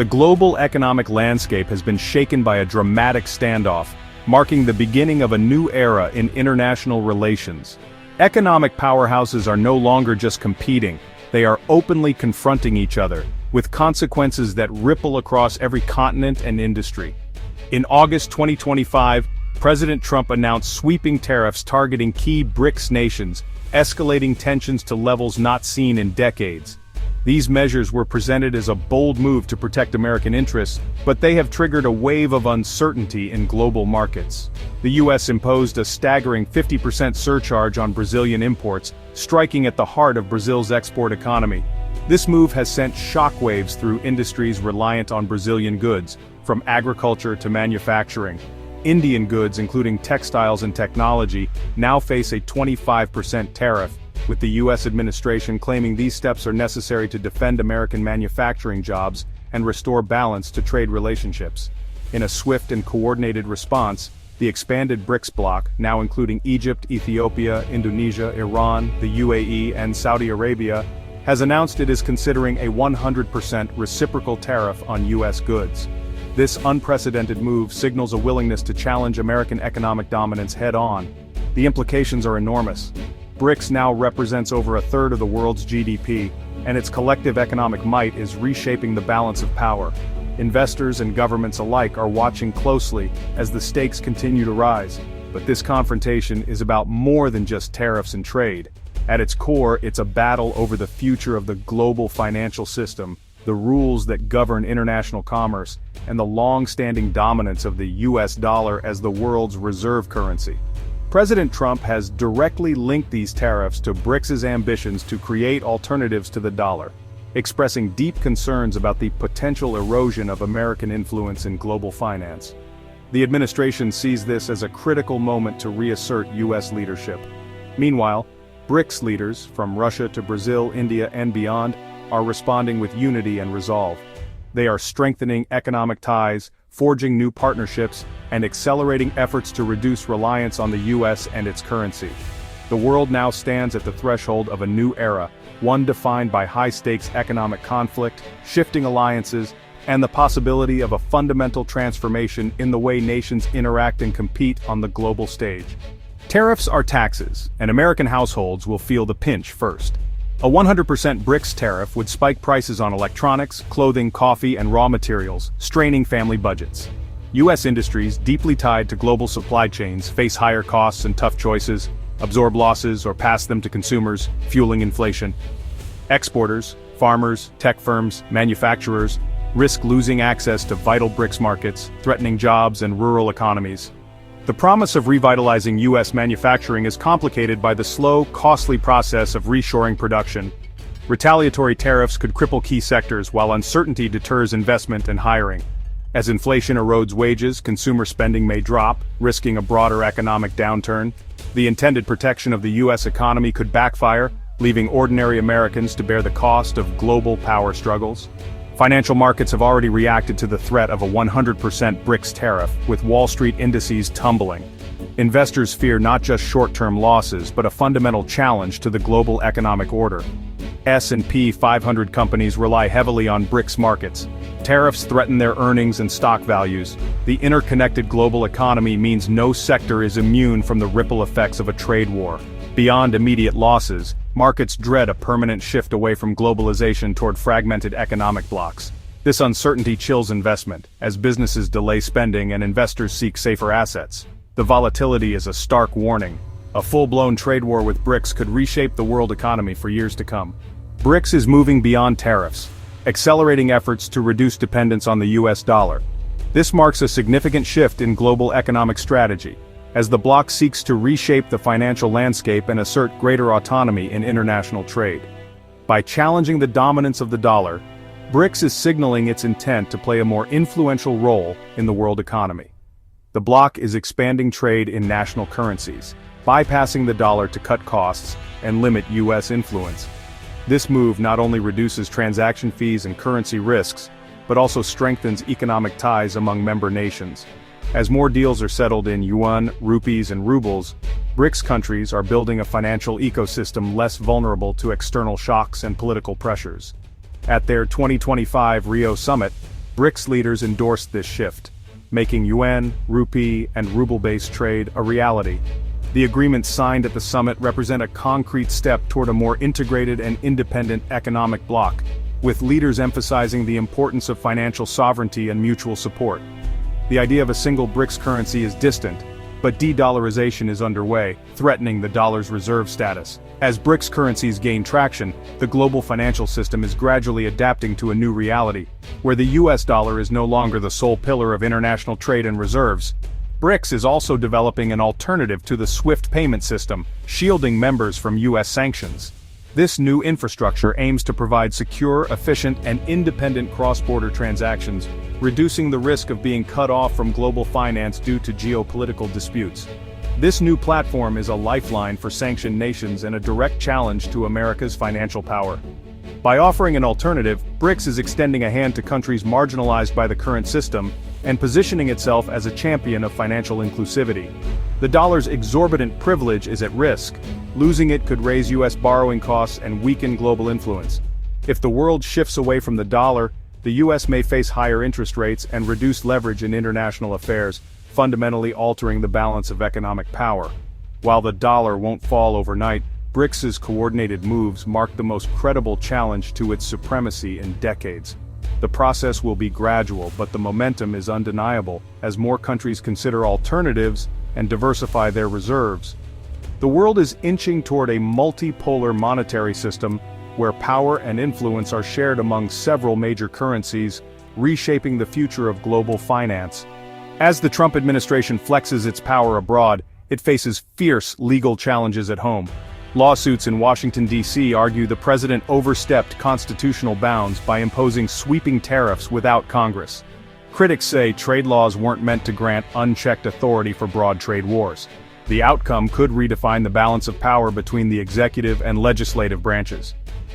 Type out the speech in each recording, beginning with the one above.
The global economic landscape has been shaken by a dramatic standoff, marking the beginning of a new era in international relations. Economic powerhouses are no longer just competing, they are openly confronting each other, with consequences that ripple across every continent and industry. In August 2025, President Trump announced sweeping tariffs targeting key BRICS nations, escalating tensions to levels not seen in decades. These measures were presented as a bold move to protect American interests, but they have triggered a wave of uncertainty in global markets. The U.S. imposed a staggering 50% surcharge on Brazilian imports, striking at the heart of Brazil's export economy. This move has sent shockwaves through industries reliant on Brazilian goods, from agriculture to manufacturing. Indian goods, including textiles and technology, now face a 25% tariff, with the U.S. administration claiming these steps are necessary to defend American manufacturing jobs and restore balance to trade relationships. In a swift and coordinated response, the expanded BRICS bloc, now including Egypt, Ethiopia, Indonesia, Iran, the UAE, and Saudi Arabia, has announced it is considering a 100% reciprocal tariff on U.S. goods. This unprecedented move signals a willingness to challenge American economic dominance head-on. The implications are enormous. BRICS now represents over a third of the world's GDP, and its collective economic might is reshaping the balance of power. Investors and governments alike are watching closely as the stakes continue to rise. But this confrontation is about more than just tariffs and trade. At its core, it's a battle over the future of the global financial system, the rules that govern international commerce, and the long-standing dominance of the US dollar as the world's reserve currency. President Trump has directly linked these tariffs to BRICS' ambitions to create alternatives to the dollar, expressing deep concerns about the potential erosion of American influence in global finance. The administration sees this as a critical moment to reassert US leadership. Meanwhile, BRICS leaders, from Russia to Brazil, India, and beyond, are responding with unity and resolve. They are strengthening economic ties, forging new partnerships, and accelerating efforts to reduce reliance on the U.S. and its currency. The world now stands at the threshold of a new era, one defined by high-stakes economic conflict, shifting alliances, and the possibility of a fundamental transformation in the way nations interact and compete on the global stage. Tariffs are taxes, and American households will feel the pinch first. A 100% BRICS tariff would spike prices on electronics, clothing, coffee, and raw materials, straining family budgets. U.S. industries, deeply tied to global supply chains, face higher costs and tough choices, absorb losses or pass them to consumers, fueling inflation. Exporters, farmers, tech firms, manufacturers, risk losing access to vital BRICS markets, threatening jobs and rural economies. The promise of revitalizing U.S. manufacturing is complicated by the slow, costly process of reshoring production. Retaliatory tariffs could cripple key sectors while uncertainty deters investment and hiring. As inflation erodes wages, consumer spending may drop, risking a broader economic downturn. The intended protection of the U.S. economy could backfire, leaving ordinary Americans to bear the cost of global power struggles. Financial markets have already reacted to the threat of a 100% BRICS tariff, with Wall Street indices tumbling. Investors fear not just short-term losses, but a fundamental challenge to the global economic order. S&P 500 companies rely heavily on BRICS markets. Tariffs threaten their earnings and stock values. The interconnected global economy means no sector is immune from the ripple effects of a trade war. Beyond immediate losses, markets dread a permanent shift away from globalization toward fragmented economic blocs. This uncertainty chills investment, as businesses delay spending and investors seek safer assets. The volatility is a stark warning. A full-blown trade war with BRICS could reshape the world economy for years to come. BRICS is moving beyond tariffs, accelerating efforts to reduce dependence on the US dollar. This marks a significant shift in global economic strategy, as the bloc seeks to reshape the financial landscape and assert greater autonomy in international trade. By challenging the dominance of the dollar, BRICS is signaling its intent to play a more influential role in the world economy. The bloc is expanding trade in national currencies, bypassing the dollar to cut costs and limit U.S. influence. This move not only reduces transaction fees and currency risks, but also strengthens economic ties among member nations. As more deals are settled in yuan, rupees, and rubles, BRICS countries are building a financial ecosystem less vulnerable to external shocks and political pressures. At their 2025 Rio summit, BRICS leaders endorsed this shift, making yuan, rupee, and ruble-based trade a reality. The agreements signed at the summit represent a concrete step toward a more integrated and independent economic bloc, with leaders emphasizing the importance of financial sovereignty and mutual support. The idea of a single BRICS currency is distant, but de-dollarization is underway, threatening the dollar's reserve status. As BRICS currencies gain traction, the global financial system is gradually adapting to a new reality, where the US dollar is no longer the sole pillar of international trade and reserves. BRICS is also developing an alternative to the SWIFT payment system, shielding members from US sanctions. This new infrastructure aims to provide secure, efficient, and independent cross-border transactions, reducing the risk of being cut off from global finance due to geopolitical disputes. This new platform is a lifeline for sanctioned nations and a direct challenge to America's financial power. By offering an alternative, BRICS is extending a hand to countries marginalized by the current system and positioning itself as a champion of financial inclusivity. The dollar's exorbitant privilege is at risk. Losing it could raise US borrowing costs and weaken global influence. If the world shifts away from the dollar, the US may face higher interest rates and reduced leverage in international affairs, fundamentally altering the balance of economic power. While the dollar won't fall overnight, BRICS's coordinated moves mark the most credible challenge to its supremacy in decades. The process will be gradual, but the momentum is undeniable as more countries consider alternatives and diversify their reserves. The world is inching toward a multipolar monetary system where power and influence are shared among several major currencies, reshaping the future of global finance. As the Trump administration flexes its power abroad, it faces fierce legal challenges at home. Lawsuits in Washington, D.C. argue the president overstepped constitutional bounds by imposing sweeping tariffs without Congress. Critics say trade laws weren't meant to grant unchecked authority for broad trade wars. The outcome could redefine the balance of power between the executive and legislative branches.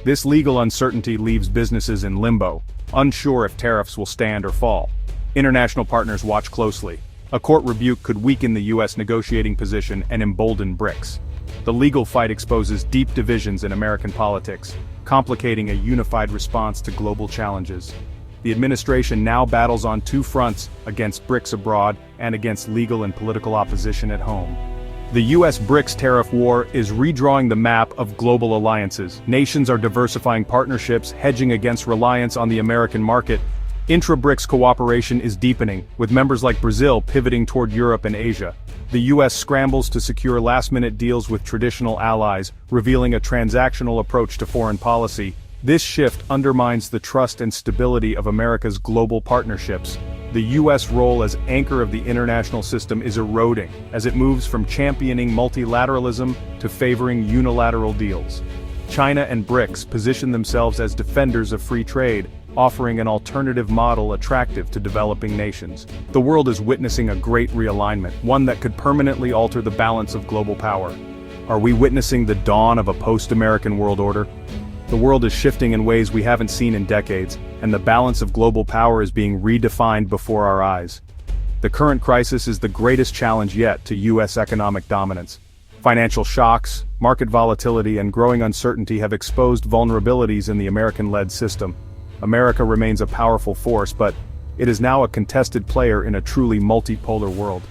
This legal uncertainty leaves businesses in limbo, unsure if tariffs will stand or fall. International partners watch closely. A court rebuke could weaken the U.S. negotiating position and embolden BRICS. The legal fight exposes deep divisions in American politics, complicating a unified response to global challenges. The administration now battles on two fronts, against BRICS abroad and against legal and political opposition at home. The U.S. BRICS tariff war is redrawing the map of global alliances. Nations are diversifying partnerships, hedging against reliance on the American market. Intra-BRICS cooperation is deepening, with members like Brazil pivoting toward Europe and Asia. The U.S. scrambles to secure last-minute deals with traditional allies, revealing a transactional approach to foreign policy. This shift undermines the trust and stability of America's global partnerships. The U.S. role as anchor of the international system is eroding, as it moves from championing multilateralism to favoring unilateral deals. China and BRICS position themselves as defenders of free trade, offering an alternative model attractive to developing nations. The world is witnessing a great realignment, one that could permanently alter the balance of global power. Are we witnessing the dawn of a post-American world order? The world is shifting in ways we haven't seen in decades, and the balance of global power is being redefined before our eyes. The current crisis is the greatest challenge yet to U.S. economic dominance. Financial shocks, market volatility, and growing uncertainty have exposed vulnerabilities in the American-led system. America remains a powerful force, but it is now a contested player in a truly multipolar world.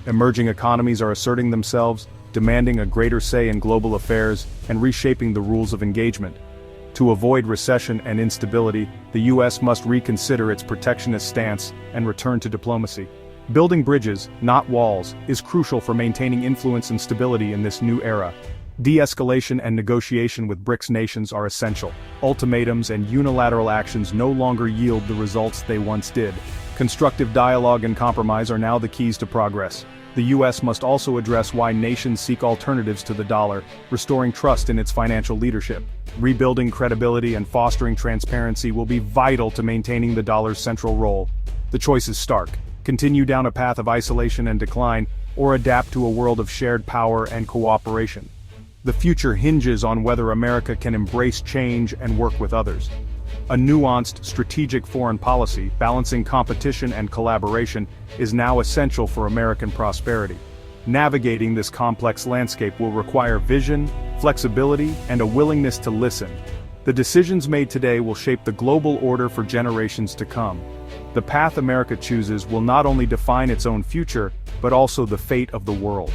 Emerging economies are asserting themselves, demanding a greater say in global affairs, and reshaping the rules of engagement. To avoid recession and instability, the U.S. must reconsider its protectionist stance and return to diplomacy. Building bridges, not walls, is crucial for maintaining influence and stability in this new era. De-escalation and negotiation with BRICS nations are essential. Ultimatums and unilateral actions no longer yield the results they once did. Constructive dialogue and compromise are now the keys to progress. The U.S. must also address why nations seek alternatives to the dollar, restoring trust in its financial leadership. Rebuilding credibility and fostering transparency will be vital to maintaining the dollar's central role. The choice is stark: continue down a path of isolation and decline, or adapt to a world of shared power and cooperation. The future hinges on whether America can embrace change and work with others. A nuanced, strategic foreign policy, balancing competition and collaboration, is now essential for American prosperity. Navigating this complex landscape will require vision, flexibility, and a willingness to listen. The decisions made today will shape the global order for generations to come. The path America chooses will not only define its own future, but also the fate of the world.